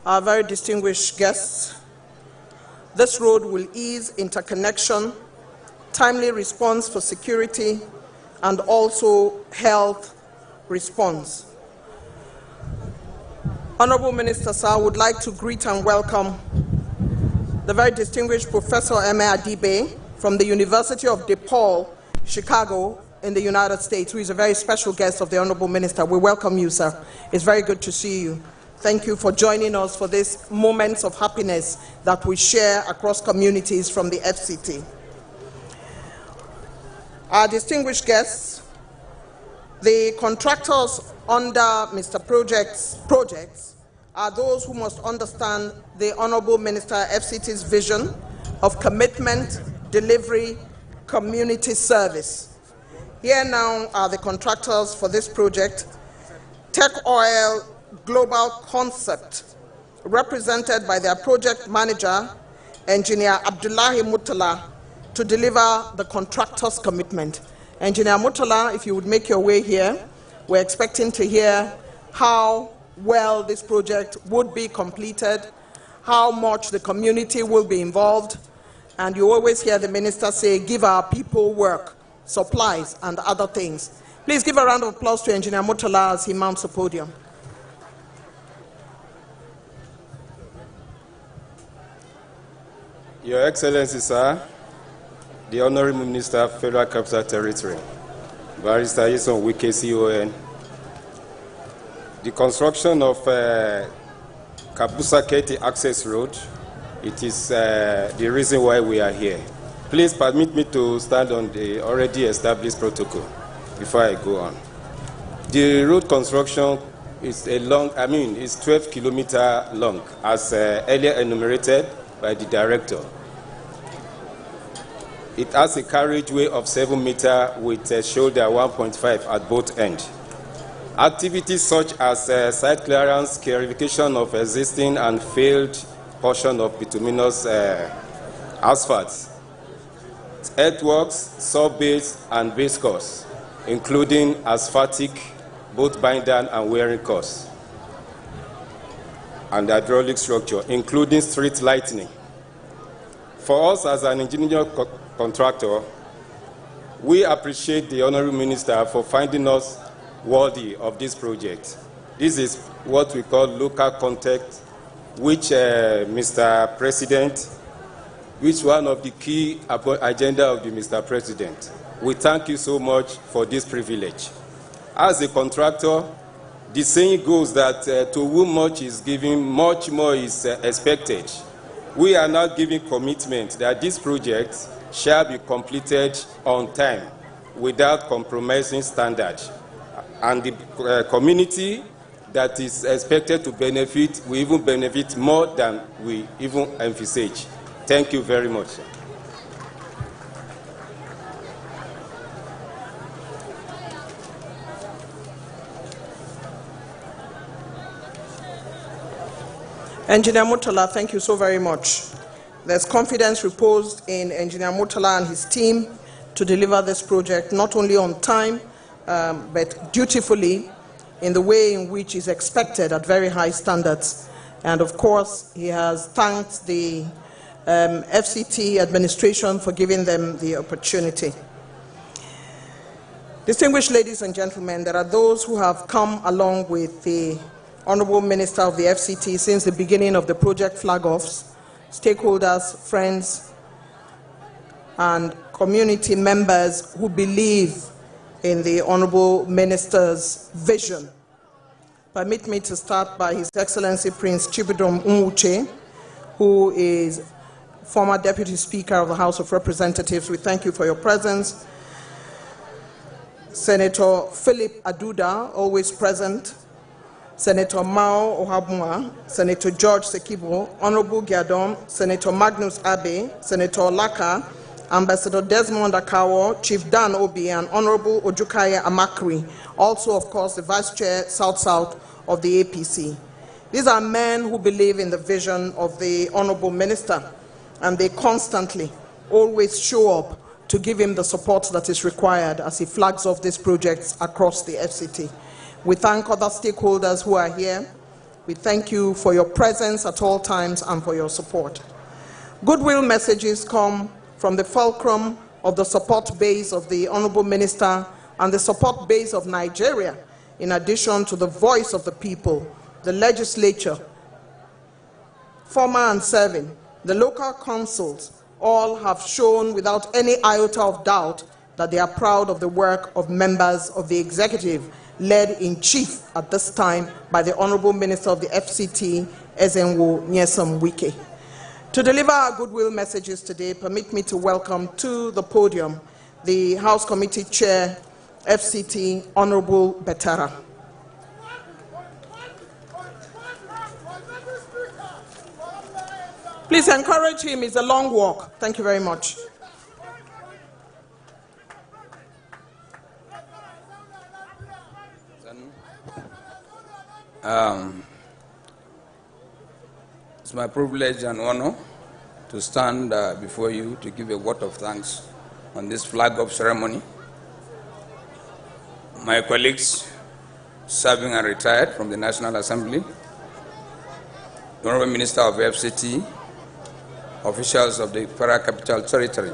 our very distinguished guests, this road will ease interconnection, timely response for security, and also health response. Honorable Minister, sir, I would like to greet and welcome the very distinguished Professor Eme Adibe from the University of DePaul, Chicago, in the United States, who is a very special guest of the Honorable Minister. We welcome you, sir. It's very good to see you. Thank you for joining us for these moments of happiness that we share across communities from the FCT. Our distinguished guests, the contractors under Mr. Projects are those who must understand the Honorable Minister FCT's vision of commitment, delivery, community service. Here now are the contractors for this project. Tech Oil Global Concept, represented by their project manager, Engineer Abdullahi Mutala, to deliver the contractor's commitment. Engineer Mutala, if you would make your way here, we're expecting to hear how well this project would be completed, how much the community will be involved, and you always hear the minister say, give our people work, supplies, and other things. Please give a round of applause to Engineer Mutala as he mounts the podium. Your Excellency, sir, the Honorable Minister of Federal Capital Territory, Barrister Yeson Wike, CON, the construction of Kabusa-Ketti Access Road, it is the reason why we are here. Please permit me to stand on the already established protocol before I go on. The road construction is it's 12 kilometers long, as earlier enumerated by the director. It has a carriageway of 7 meters with a shoulder 1.5 at both ends. Activities such as site clearance, clarification of existing and failed portion of bituminous asphalt, earthworks, sub-base, and base course, including asphaltic, both binder and wearing course, and hydraulic structure, including street lighting. For us as an engineer contractor, we appreciate the Honorable Minister for finding us worthy of this project. This is what we call local contact, which Mr. President, which one of the key agenda of the Mr. President. We thank you so much for this privilege. As a contractor, the saying goes that to whom much is given, much more is expected. We are now giving commitment that this project shall be completed on time without compromising standards. And the community that is expected to benefit will even benefit more than we even envisage. Thank you very much. Engineer Mutala, thank you so very much. There's confidence reposed in Engineer Mutala and his team to deliver this project not only on time, but dutifully in the way in which is expected at very high standards. And of course, he has thanked the FCT administration for giving them the opportunity. Distinguished ladies and gentlemen, there are those who have come along with the Honorable Minister of the FCT since the beginning of the project flag-offs, stakeholders, friends, and community members who believe in the Honorable Minister's vision. Permit me to start by His Excellency Prince Chibudom Nwuche, who is former Deputy Speaker of the House of Representatives. We thank you for your presence. Senator Philip Aduda, always present. Senator Mao Ohabunwa, Senator George Sekibo, Honorable Giadom, Senator Magnus Abe, Senator Laka, Ambassador Desmond Akawo, Chief Dan Obi, and Honorable Ojukaya Amakri, also, of course, the Vice Chair South-South of the APC. These are men who believe in the vision of the Honorable Minister, and they constantly, always show up to give him the support that is required as he flags off these projects across the FCT. We thank other stakeholders who are here. We thank you for your presence at all times and for your support. Goodwill messages come from the fulcrum of the support base of the Honorable Minister and the support base of Nigeria, in addition to the voice of the people, the legislature, former and serving, the local councils, all have shown without any iota of doubt that they are proud of the work of members of the executive, led in chief at this time by the Honorable Minister of the FCT, Ezenwo Nyesom Wike. To deliver our goodwill messages today, permit me to welcome to the podium the House Committee Chair, FCT, Honorable Betara. Please encourage him, it's a long walk. Thank you very much. It's my privilege and honor to stand before you to give a word of thanks on this flag-off ceremony. My colleagues, serving and retired from the National Assembly, the Honorable Minister of FCT, officials of the Federal Capital Territory,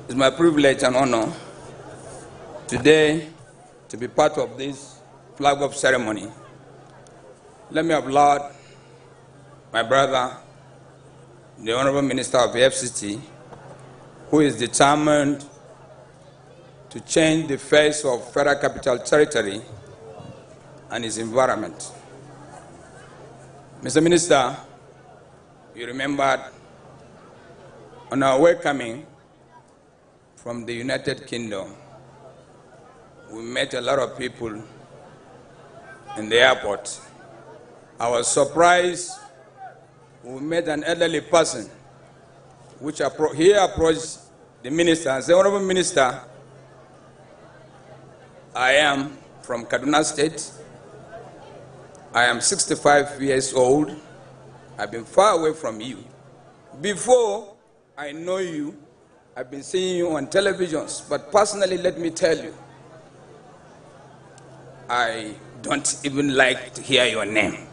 it's my privilege and honor today to be part of this flag-off ceremony. Let me applaud my brother, the Honorable Minister of the FCT, who is determined to change the face of Federal Capital Territory and its environment. Mr. Minister, you remembered on our way coming from the United Kingdom, we met a lot of people in the airport. I was surprised we met an elderly person, which he approached the minister and said, Honorable Minister, I am from Kaduna State. I am 65 years old. I've been far away from you. Before I know you, I've been seeing you on televisions, but personally, let me tell you, I don't even like to hear your name.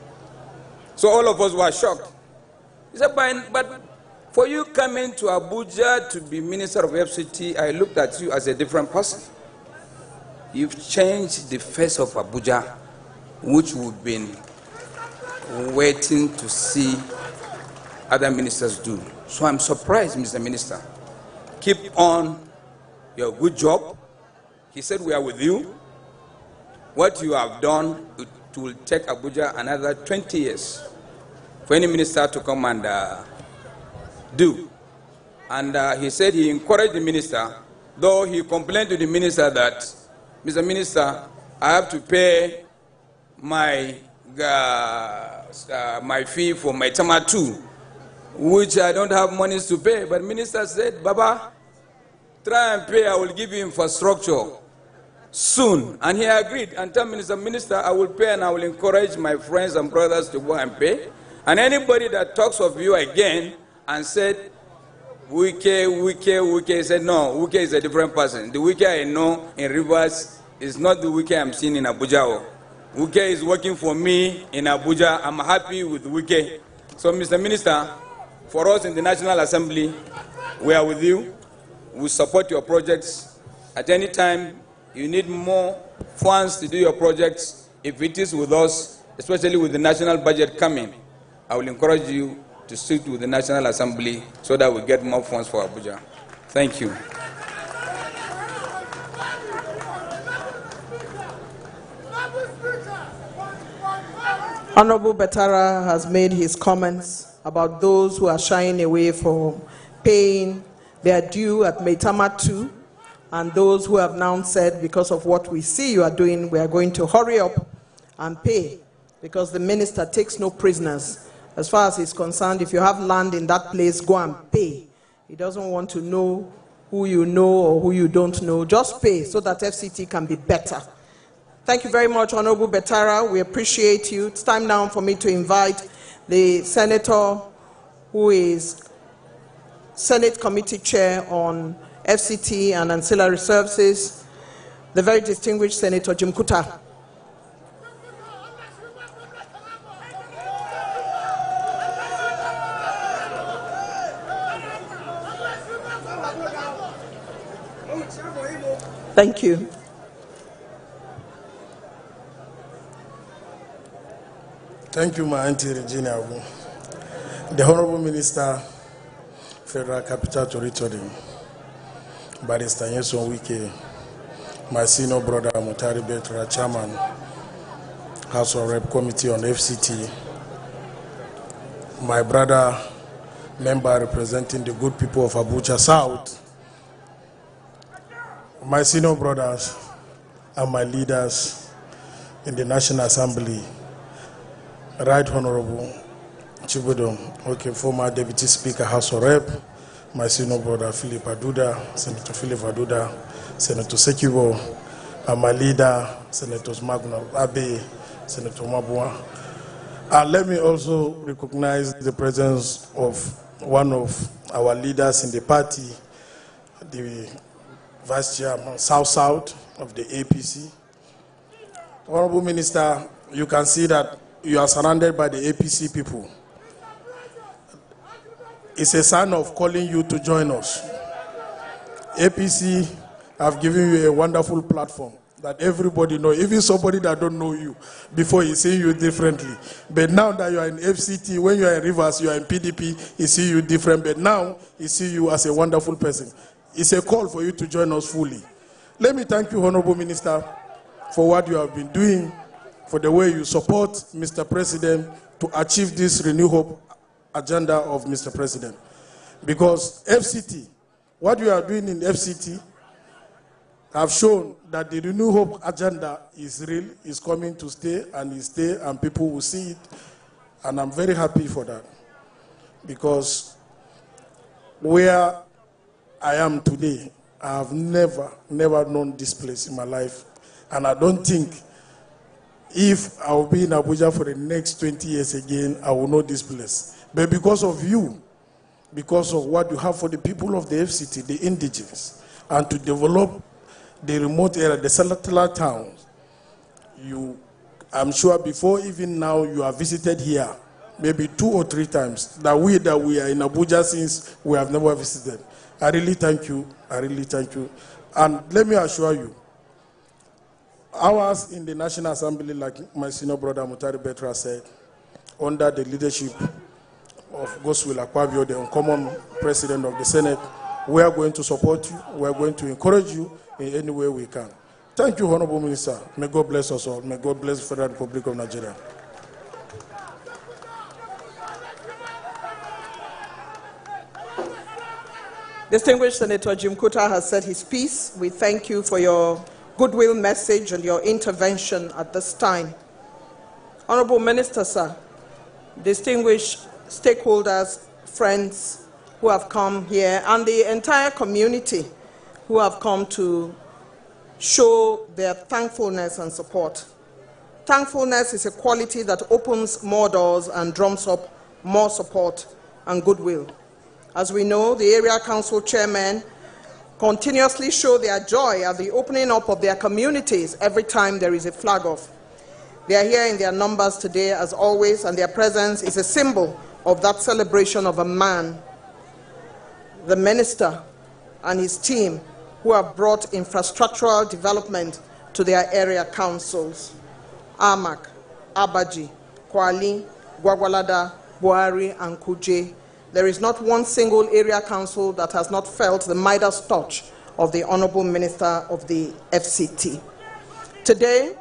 So all of us were shocked. He said, but for you coming to Abuja to be Minister of FCT, I looked at you as a different person. You've changed the face of Abuja, which we've been waiting to see other ministers do. So I'm surprised, Mr. Minister. Keep on your good job. He said we are with you. What you have done, it will take Abuja another 20 years for any minister to come and do. And he said he encouraged the minister, though he complained to the minister that, Mr. Minister, I have to pay my fee for my Tama 2, which I don't have monies to pay. But minister said, Baba, try and pay, I will give you infrastructure soon. And he agreed and told Minister, I will pay and I will encourage my friends and brothers to go and pay. And anybody that talks of you again and said, Wike, said, no, Wike is a different person. The Wike I know in Rivers is not the Wike I'm seeing in Abuja. Wike is working for me in Abuja. I'm happy with Wike. So, Mr. Minister, for us in the National Assembly, we are with you. We support your projects. At any time you need more funds to do your projects, if it is with us, especially with the national budget coming, I will encourage you to sit with the National Assembly so that we get more funds for Abuja. Thank you. Honorable Betara has made his comments about those who are shying away from paying their due at Maitama 2, and those who have now said, because of what we see you are doing, we are going to hurry up and pay, because the minister takes no prisoners. As far as he's concerned, if you have land in that place, go and pay. He doesn't want to know who you know or who you don't know. Just pay so that FCT can be better. Thank you very much, Honorable Betara. We appreciate you. It's time now for me to invite the senator who is Senate Committee Chair on FCT and Ancillary Services, the very distinguished Senator Jim Kuta. Thank you. Thank you, my Auntie Regina. The Honorable Minister, Federal Capital Territory, Barrister Nyesom Wike, my senior brother Mutari Betra, Chairman, House of Rep Committee on FCT, my brother, member representing the good people of Abuja South, my senior brothers and my leaders in the National Assembly, Right Honorable Chibudom, former Deputy Speaker, House of Rep, my senior brother Philip Aduda, Senator Philip Aduda, Senator Sekibo, and my leader, Senators Magna Abe, Senator Mabua. And let me also recognize the presence of one of our leaders in the party, the Vice Chairman, South of the APC. Honorable Minister, you can see that you are surrounded by the APC people. It's a sign of calling you to join us. APC have given you a wonderful platform that everybody knows, even somebody that don't know you before he see you differently. But now that you are in FCT, when you are in Rivers, you are in PDP, he see you different. But now he see you as a wonderful person. It's a call for you to join us fully. Let me thank you, Honorable Minister, for what you have been doing, for the way you support Mr. President to achieve this Renew Hope agenda of Mr. President. Because FCT, what you are doing in FCT have shown that the Renew Hope agenda is real, is coming to stay, and people will see it. And I'm very happy for that. Because where I am today, I have never known this place in my life. And I don't think if I will be in Abuja for the next 20 years again, I will know this place. But because of you, because of what you have for the people of the FCT, the indigenous, and to develop the remote area, the satellite towns, I'm sure before even now you have visited here, maybe 2 or 3 times, that we are in Abuja since we have never visited. I really thank you. I really thank you. And let me assure you, ours in the National Assembly, like my senior brother Mutari Betra said, under the leadership of Goswill Akpabio, the uncommon president of the Senate, we are going to support you. We are going to encourage you in any way we can. Thank you, Honorable Minister. May God bless us all. May God bless the Federal Republic of Nigeria. Distinguished Senator Jim Kuta has said his piece. We thank you for your goodwill message and your intervention at this time. Honorable Minister, sir, distinguished stakeholders, friends who have come here, and the entire community who have come to show their thankfulness and support. Thankfulness is a quality that opens more doors and drums up more support and goodwill. As we know, the area council chairmen continuously show their joy at the opening up of their communities every time there is a flag off. They are here in their numbers today, as always, and their presence is a symbol of that celebration of a man, the minister, and his team who have brought infrastructural development to their area councils. Amak, Abaji, Kwali, Gwagwalada, Buhari, and Kuje. There is not one single area council that has not felt the Midas touch of the Honorable Minister of the FCT. Today,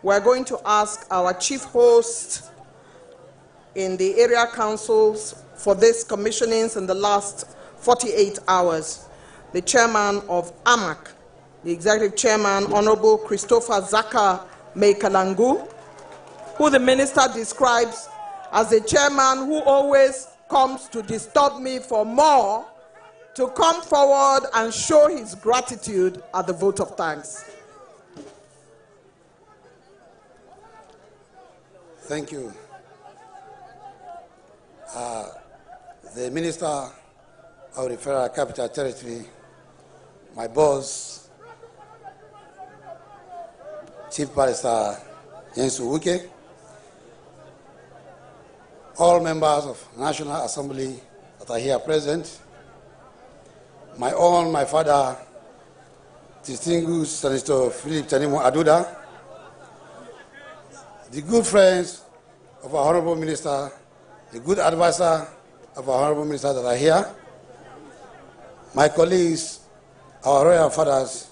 we're going to ask our chief host in the area councils for this commissionings in the last 48 hours, the chairman of AMAC, the executive chairman, Honorable Christopher Zaka Meikalangu, who the minister describes as a chairman who always comes to disturb me for more, to come forward and show his gratitude at the vote of thanks. Thank you. The Minister of the Federal Capital Territory, my boss, Chief Barrister Yensu Uke, all members of National Assembly that are here present, my father, distinguished Senator Philip Tanimo Aduda, the good friends of our Honorable Minister, the good advisor of our Honorable Minister that are here, my colleagues, our royal fathers,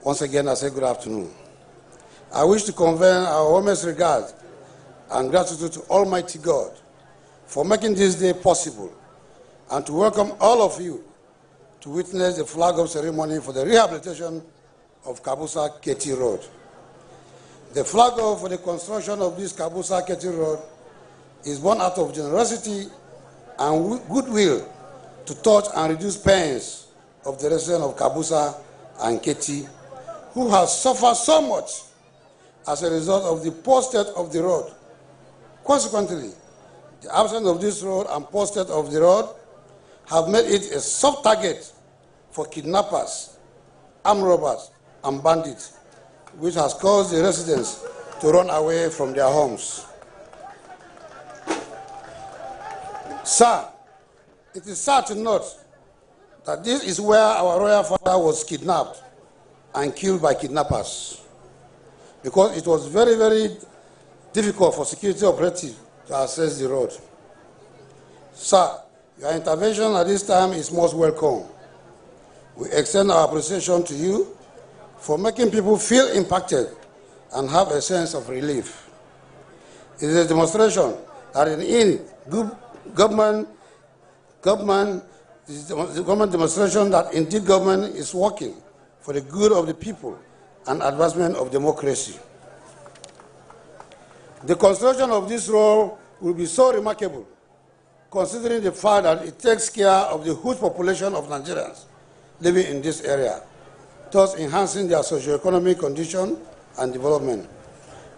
once again I say good afternoon. I wish to convey our warmest regard and gratitude to Almighty God for making this day possible and to welcome all of you to witness the flag-off ceremony for the rehabilitation of Kabusa-Ketti Road. The flag-off for the construction of this Kabusa-Ketti Road is born out of generosity and goodwill to touch and reduce pains of the residents of Kabusa and Ketti, who have suffered so much as a result of the poor state of the road. Consequently, the absence of this road and poor state of the road have made it a soft target for kidnappers, armed robbers, and bandits, which has caused the residents to run away from their homes. Sir, it is sad to note that this is where our royal father was kidnapped and killed by kidnappers, because it was very, very difficult for security operatives to access the road. Sir, your intervention at this time is most welcome. We extend our appreciation to you for making people feel impacted and have a sense of relief. It is a demonstration that in government demonstration that indeed government is working for the good of the people and advancement of democracy. The construction of this road will be so remarkable, considering the fact that it takes care of the huge population of Nigerians living in this area, thus enhancing their socio-economic condition and development.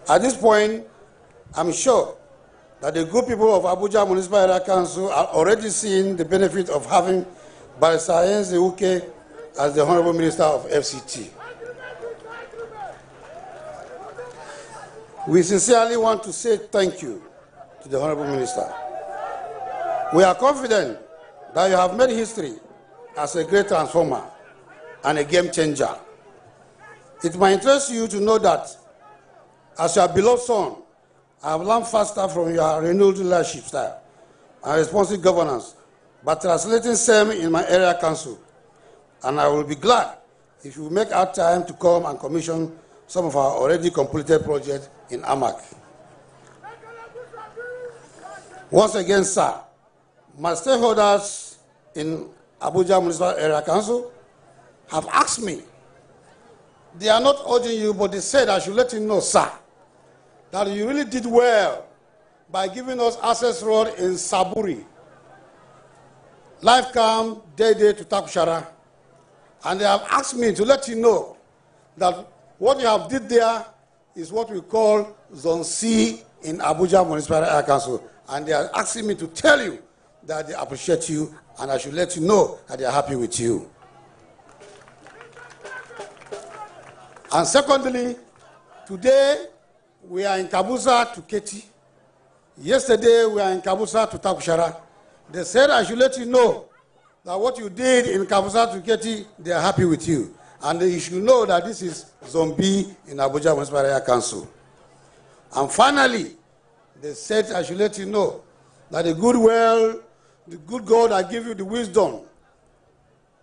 At this point, I'm sure that the good people of Abuja Municipal Area Council are already seeing the benefit of having Barrister Yensu Uke as the Honorable Minister of FCT. We sincerely want to say thank you to the Honorable Minister. We are confident that you have made history as a great transformer and a game changer. It might interest you to know that as your beloved son, I have learned faster from your renewed leadership style and responsive governance by translating same in my area council. And I will be glad if you make out time to come and commission some of our already completed projects in Amak. Once again, sir, my stakeholders in Abuja Municipal Area Council have asked me. They are not urging you, but they said I should let you know, sir, that you really did well by giving us access road in Saburi, Life Camp, Day to Takushara. And they have asked me to let you know that what you have did there is what we call Zone C in Abuja Municipal Area Council. And they are asking me to tell you that they appreciate you, and I should let you know that they are happy with you. And secondly, today we are in Kabusa-Ketti. Yesterday we are in Kabusa to Takushara. They said I should let you know that what you did in Kabusa-Ketti, they are happy with you. And you should know that this is Zone B in Abuja Municipal Area Council. And finally, they said I should let you know that the good God that gave you the wisdom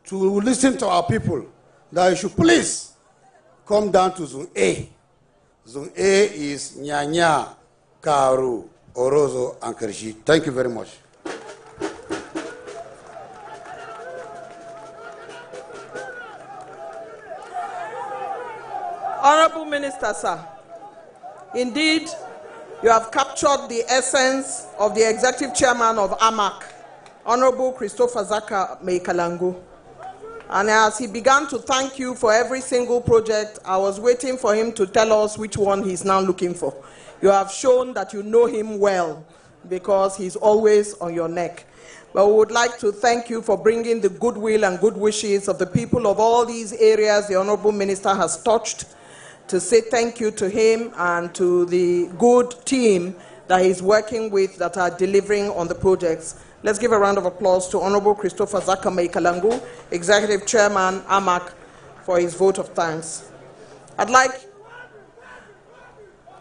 to listen to our people, that you should please come down to Zone A. Zone A is Nyanya, Karu, Orozo, and Kershi. Thank you very much. Honorable Minister, sir, indeed, you have captured the essence of the Executive Chairman of AMAC, Honorable Christopher Zaka Meikalangu. And as he began to thank you for every single project, I was waiting for him to tell us which one he's now looking for. You have shown that you know him well, because he's always on your neck. But we would like to thank you for bringing the goodwill and good wishes of the people of all these areas the Honorable Minister has touched, to say thank you to him and to the good team that he's working with that are delivering on the projects. Let's give a round of applause to Honorable Christopher Zakama Kalangu, Executive Chairman, AMAC, for his vote of thanks. I'd like,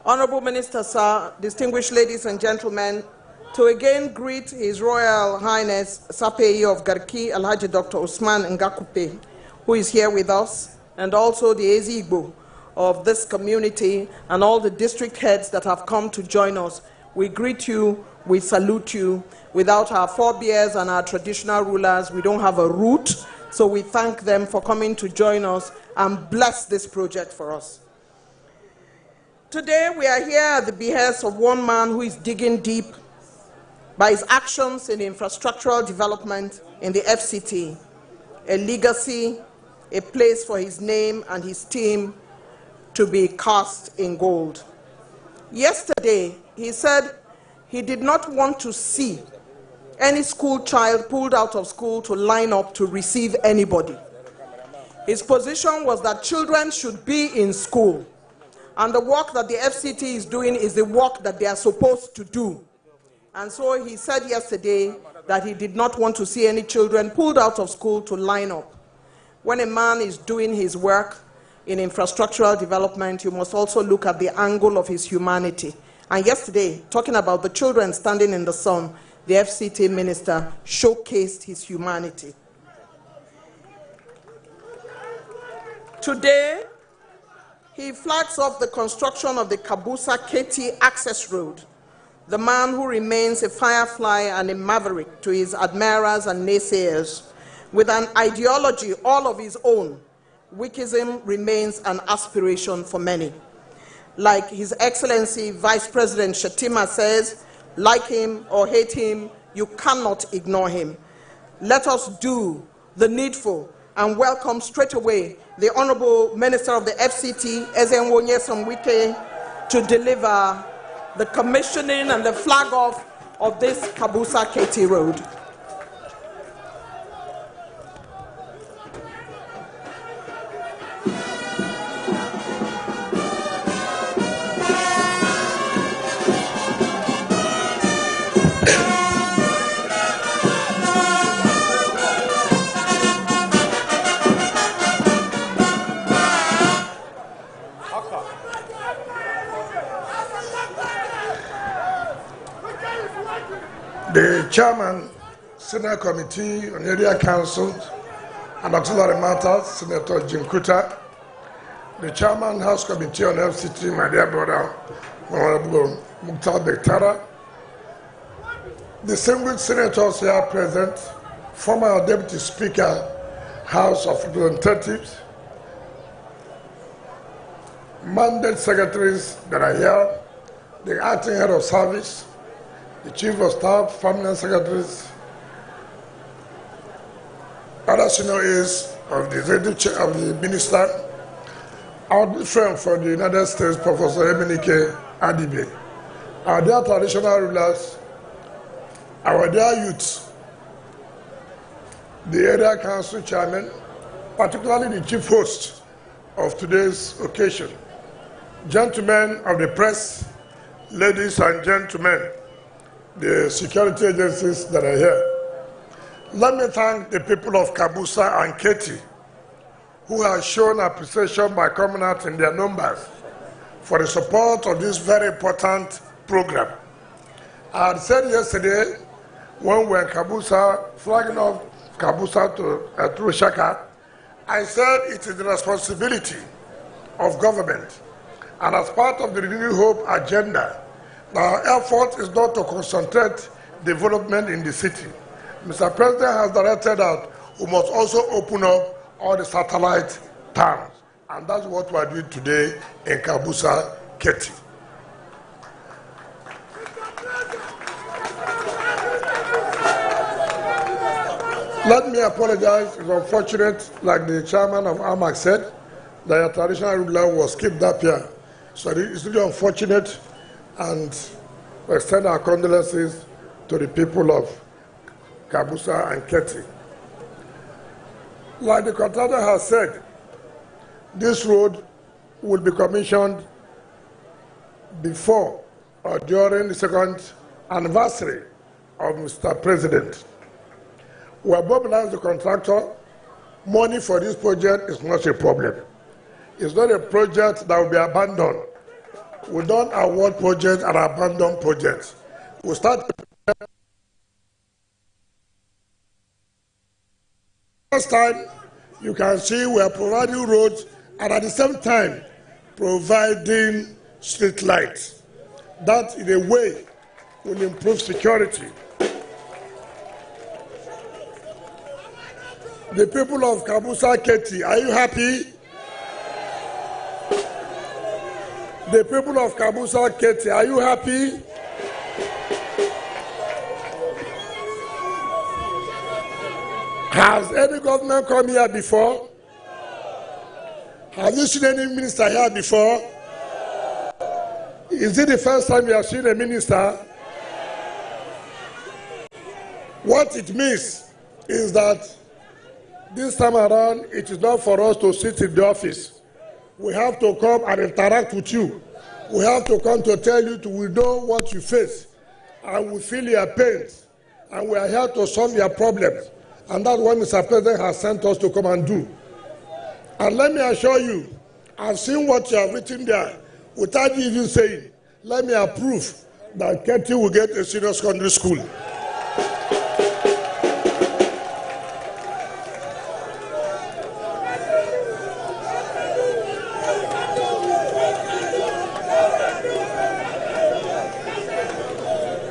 Honorable Minister, sir, distinguished ladies and gentlemen, to again greet His Royal Highness Sapei of Garki, Alhaji Dr. Usman Ngakupe, who is here with us, and also the Ezigbo of this community and all the district heads that have come to join us. We greet you, we salute you. Without our forebears and our traditional rulers, we don't have a root, so we thank them for coming to join us and bless this project for us. Today, we are here at the behest of one man who is digging deep by his actions in infrastructural development in the FCT, a legacy, a place for his name and his team to be cast in gold. Yesterday, he said he did not want to see any school child pulled out of school to line up to receive anybody. His position was that children should be in school, and the work that the FCT is doing is the work that they are supposed to do. And so he said yesterday that he did not want to see any children pulled out of school to line up. When a man is doing his work in infrastructural development, you must also look at the angle of his humanity. And yesterday, talking about the children standing in the sun, the FCT minister showcased his humanity. Today, he flags off the construction of the Kabusa-Ketti access road, the man who remains a firefly and a maverick to his admirers and naysayers. With an ideology all of his own, Wikism remains an aspiration for many. Like His Excellency Vice President Shatima says, like him or hate him, you cannot ignore him. Let us do the needful and welcome straight away the Honorable Minister of the FCT, Ezenwonye Samwike, to deliver the commissioning and the flag off of this Kabusa-Ketti road. The Chairman, Senate Committee on Area Council and Auxiliary Matters, Senator Jinkuta, the Chairman, House Committee on FCT, my dear brother, Honorable Mukhtar Bektara, distinguished senators here present, former Deputy Speaker, House of Representatives, mandate secretaries that are here, the acting head of service, the Chief of Staff, Permanent Secretaries, other senior aides of the Executive Chair of the Minister, our friend from the United States, Professor Emenike Adibe, our dear traditional rulers, our dear youths, the area council chairman, particularly the chief host of today's occasion, gentlemen of the press, ladies and gentlemen, the security agencies that are here. Let me thank the people of Kabusa and Ketti who have shown appreciation by coming out in their numbers for the support of this very important program. I had said yesterday when we were in Kabusa, flagging off Kabusa to through Shaka, I said it is the responsibility of government, and as part of the Renewed Hope agenda, our effort is not to concentrate development in the city. Mr. President has directed that we must also open up all the satellite towns, and that's what we are doing today in Kabusa-Ketti. Let me apologize. It's unfortunate, like the chairman of AMAC said, that your traditional ruler was skipped up here. So it's really unfortunate, and we extend our condolences to the people of Kabusa-Ketti. Like the contractor has said, this road will be commissioned before or during the second anniversary of Mr. President. We have mobilized the contractor. Money for this project is not a problem. It's not a project that will be abandoned. We don't award projects and abandon projects. We start. First time, you can see we are providing roads and at the same time providing street lights. That in a way will improve security. The people of Kabusa-Ketti, are you happy? The people of Kabusa-Ketti, are you happy? Has any government come here before? Have you seen any minister here before? Is it the first time you have seen a minister? What it means is that this time around, it is not for us to sit in the office. We have to come and interact with you. We have to come to tell you we know what you face, and we feel your pains, and we are here to solve your problems. And that's what Mr. President has sent us to come and do. And let me assure you, I've seen what you have written there without even saying, let me approve that Ketti will get a senior secondary school.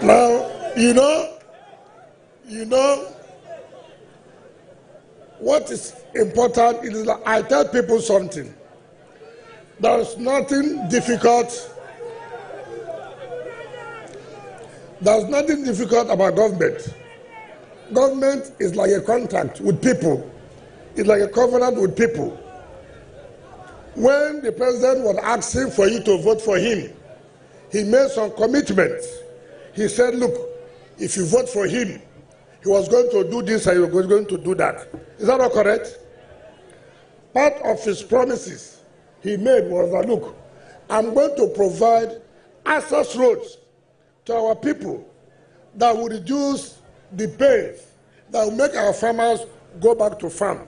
Now, you know, what is important is that I tell people something. There's nothing difficult. There's nothing difficult about government. Government is like a contract with people. It's like a covenant with people. When the president was asking for you to vote for him, he made some commitments. He said, look, if you vote for him, he was going to do this and he was going to do that. Is that not correct? Part of his promises he made was that, look, I'm going to provide access roads to our people that will reduce the pain, that will make our farmers go back to farm,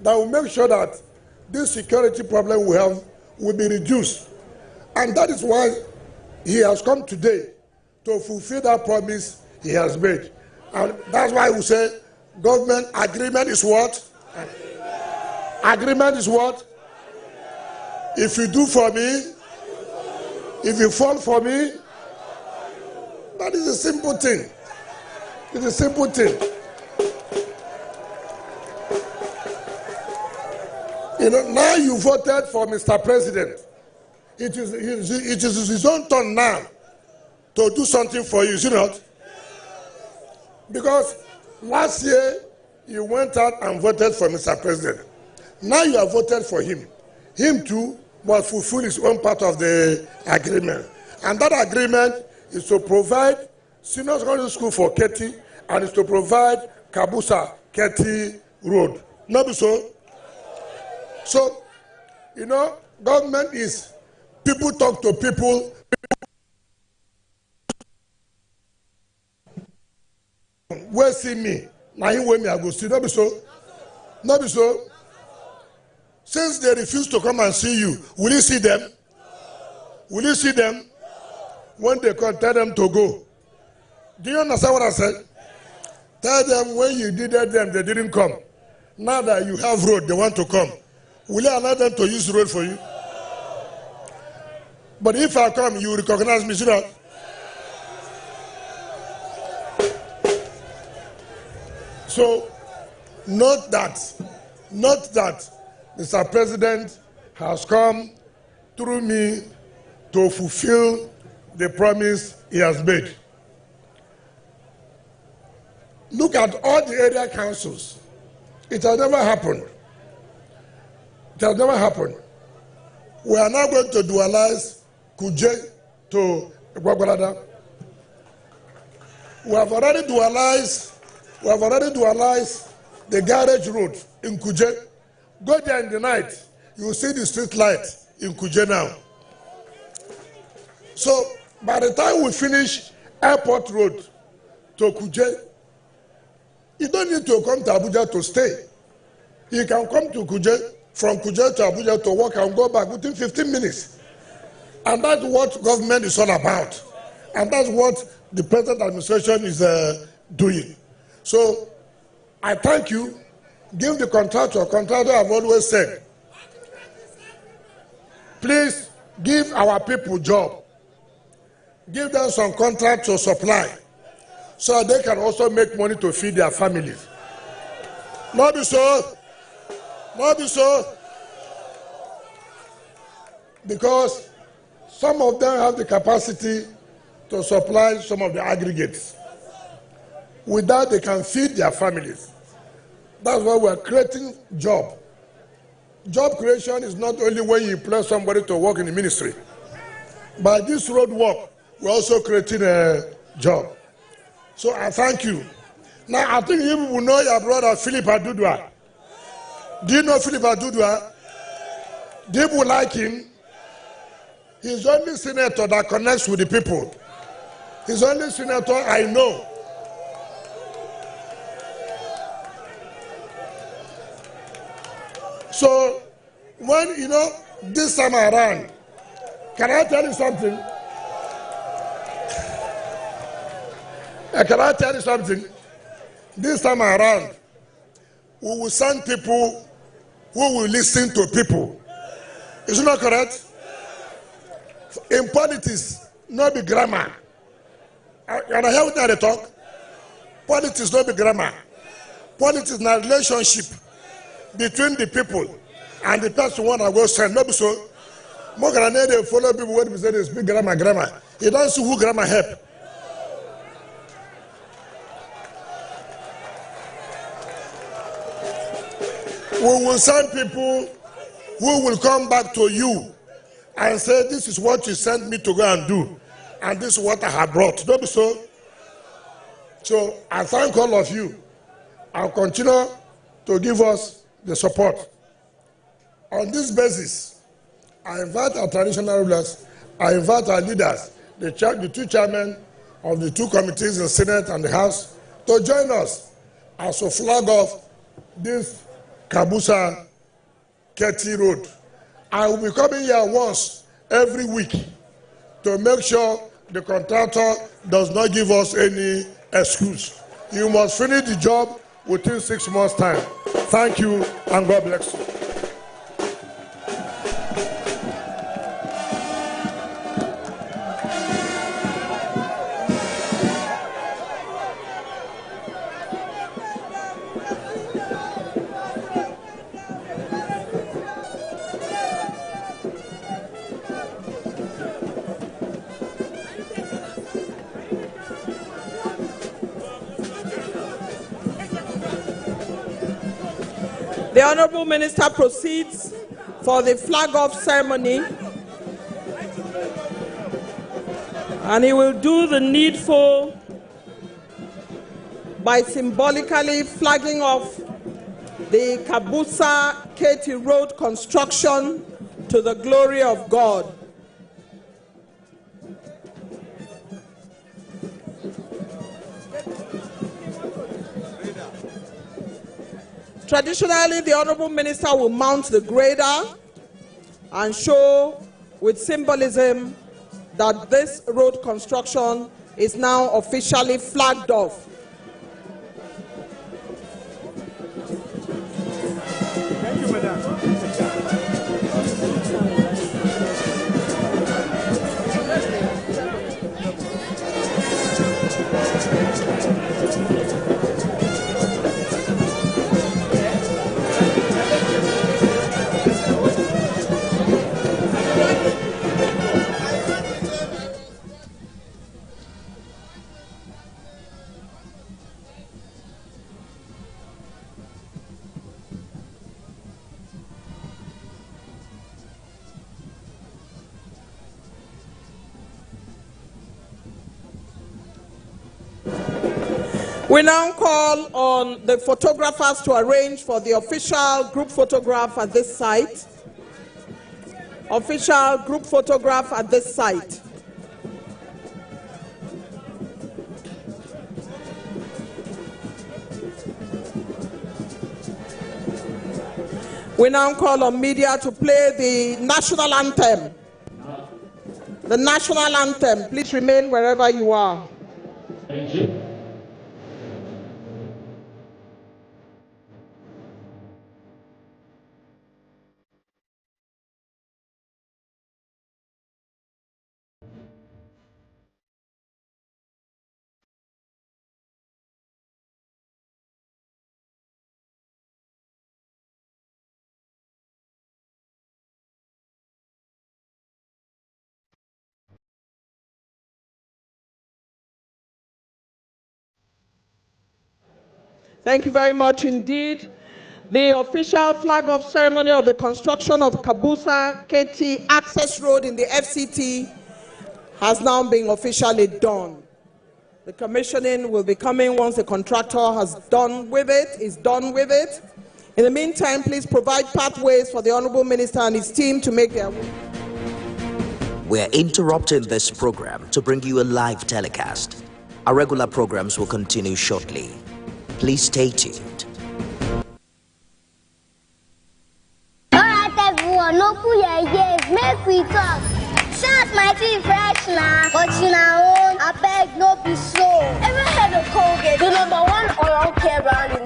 that will make sure that this security problem we have will be reduced. And that is why he has come today to fulfill that promise he has made. And that's why we say government agreement is what? Agreement is what? If you do for me, if you fall for me, that is a simple thing. It's a simple thing. You know, now you voted for Mr. President. It is his own turn now to do something for you, is it not? Because last year you went out and voted for Mr. President. Now you have voted for him. Him too must fulfill his own part of the agreement. And that agreement is to provide senior secondary school for Ketti and is to provide Kabusa-Ketti road. Not so? So, you know, government is people talk to people. Where see me? Now he where me I go see. Not be so? Not be so? Since they refuse to come and see you, will you see them? Will you see them? When they come, tell them to go. Do you understand what I said? Tell them when you did them, they didn't come. Now that you have road, they want to come. Will you allow them to use the road for you? But if I come, you recognize me, see that? So, note that Mr. President has come through me to fulfill the promise he has made. Look at all the area councils. It has never happened. It has never happened. We are now going to dualize Kuje to Gwagwarada. We have already dualized We have already dualized the garage road in Kuje. Go there in the night, you will see the street light in Kuje now. So by the time we finish Airport Road to Kuje, you don't need to come to Abuja to stay. You can come to Kuje, from Kuje to Abuja to work and go back within 15 minutes. And that's what government is all about. And that's what the present administration is doing. So I thank you. Give the contractor. Contractor, I've always said, please give our people job. Give them some contract to supply so they can also make money to feed their families. Not be so. Not be so. Because some of them have the capacity to supply some of the aggregates. With that, they can feed their families. That's why we're creating job. Job creation is not only when you employ somebody to work in the ministry. By this road work, we're also creating a job. So I thank you. Now, I think you will know your brother Philip Adudua. Do you know Philip Adudua? Do you like him? He's the only senator that connects with the people. He's the only senator I know. So, when, you know, this time around, can I tell you something? Can I tell you something? This time around, we will send people who will listen to people. Is it not correct? In politics, not be grammar. And I hear what they talk. Politics not be grammar. Politics is a relationship between the people and the person one I go send. Not so. More than they follow people when they say they speak grammar. You don't see who grammar help. We will send people who will come back to you and say, this is what you sent me to go and do, and this is what I have brought. Don't be so. So I thank all of you. I'll continue to give us the support. On this basis, I invite our traditional rulers, I invite our leaders, the two chairmen of the two committees in the Senate and the House, to join us as a flag off this Kabusa-Ketti road. I will be coming here once every week to make sure the contractor does not give us any excuse. You must finish the job within 6 months' time. Thank you, and God bless you. The Honorable Minister proceeds for the flag-off ceremony, and he will do the needful by symbolically flagging off the Kabusa-Ketti road construction to the glory of God. Traditionally, the Honorable Minister will mount the grader and show with symbolism that this road construction is now officially flagged off. Thank you, Madam. We now call on the photographers to arrange for the official group photograph at this site. Official group photograph at this site. We now call on media to play the national anthem. The national anthem. Please remain wherever you are. Thank you. Thank you very much indeed. The official flag-off ceremony of the construction of Kabusa-Ketti access road in the FCT has now been officially done. The commissioning will be coming once the contractor is done with it. In the meantime, please provide pathways for the Honorable Minister and his team to make their work. We're interrupting this program to bring you a live telecast. Our regular programs will continue shortly. Please stay tuned. Alright everyone, no pull your ears, make we talk. Shout my tea fresh now, but you know, I beg no be slow. Ever heard of Colgate, the #1 oral care brand in